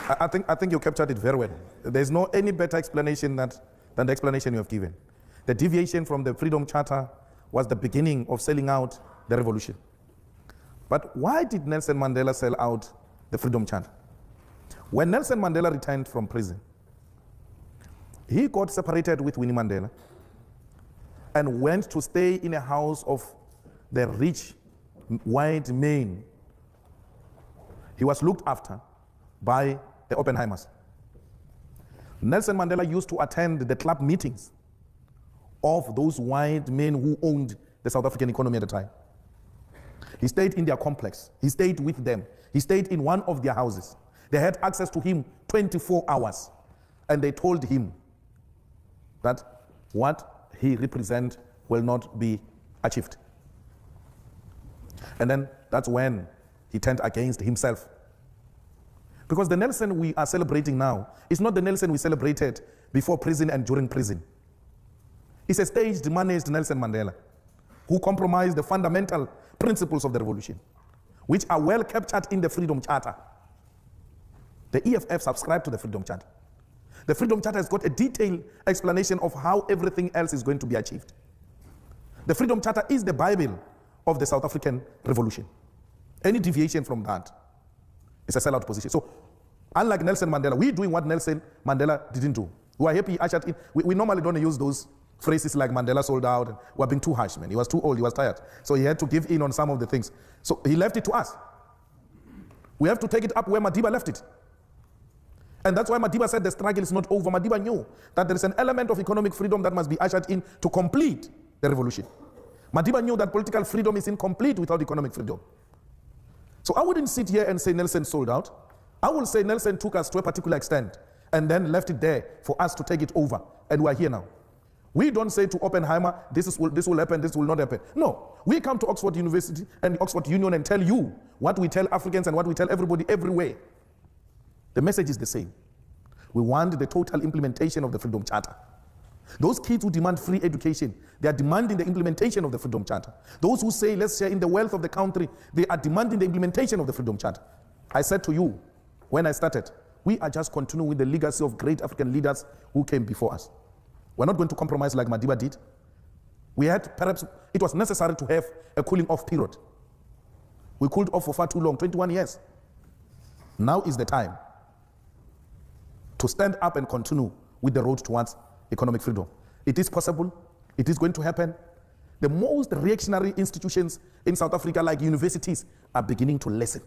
I think you captured it very well. There's no any better explanation than the explanation you have given. The deviation from the Freedom Charter was the beginning of selling out the revolution. But why did Nelson Mandela sell out the Freedom Charter? When Nelson Mandela returned from prison, he got separated with Winnie Mandela and went to stay in a house of the rich white men. He was looked after by the Oppenheimers. Nelson Mandela used to attend the club meetings of those white men who owned the South African economy at the time. He stayed in their complex. He stayed with them. He stayed in one of their houses. They had access to him 24 hours. And they told him that what he represents will not be achieved. And then that's when he turned against himself. Because the Nelson we are celebrating now is not the Nelson we celebrated before prison and during prison. It's a staged, managed Nelson Mandela who compromised the fundamental principles of the revolution, which are well captured in the Freedom Charter. The EFF subscribed to the Freedom Charter. The Freedom Charter has got a detailed explanation of how everything else is going to be achieved. The Freedom Charter is the Bible of the South African Revolution. Any deviation from that is a sellout position. So, unlike Nelson Mandela, we're doing what Nelson Mandela didn't do. We are happy he ushered in. We normally don't use those phrases like Mandela sold out. And we're being too harsh, man. He was too old, he was tired. So he had to give in on some of the things. So he left it to us. We have to take it up where Madiba left it. And that's why Madiba said the struggle is not over. Madiba knew that there is an element of economic freedom that must be ushered in to complete the revolution. Madiba knew that political freedom is incomplete without economic freedom. So I wouldn't sit here and say Nelson sold out. I will say Nelson took us to a particular extent and then left it there for us to take it over. And we are here now. We don't say to Oppenheimer, this will happen, this will not happen. No, we come to Oxford University and Oxford Union and tell you what we tell Africans and what we tell everybody everywhere. The message is the same. We want the total implementation of the Freedom Charter. Those kids who demand free education, they are demanding the implementation of the Freedom Charter. Those who say let's share in the wealth of the country, they are demanding the implementation of the Freedom Charter. I said to you when I started, we are just continuing with the legacy of great African leaders who came before us. We're not going to compromise like Madiba did. We had, perhaps, it was necessary to have a cooling off period. We cooled off for far too long, 21 years. Now is the time to stand up and continue with the road towards economic freedom. It is possible. It is going to happen. The most reactionary institutions in South Africa, like universities, are beginning to listen.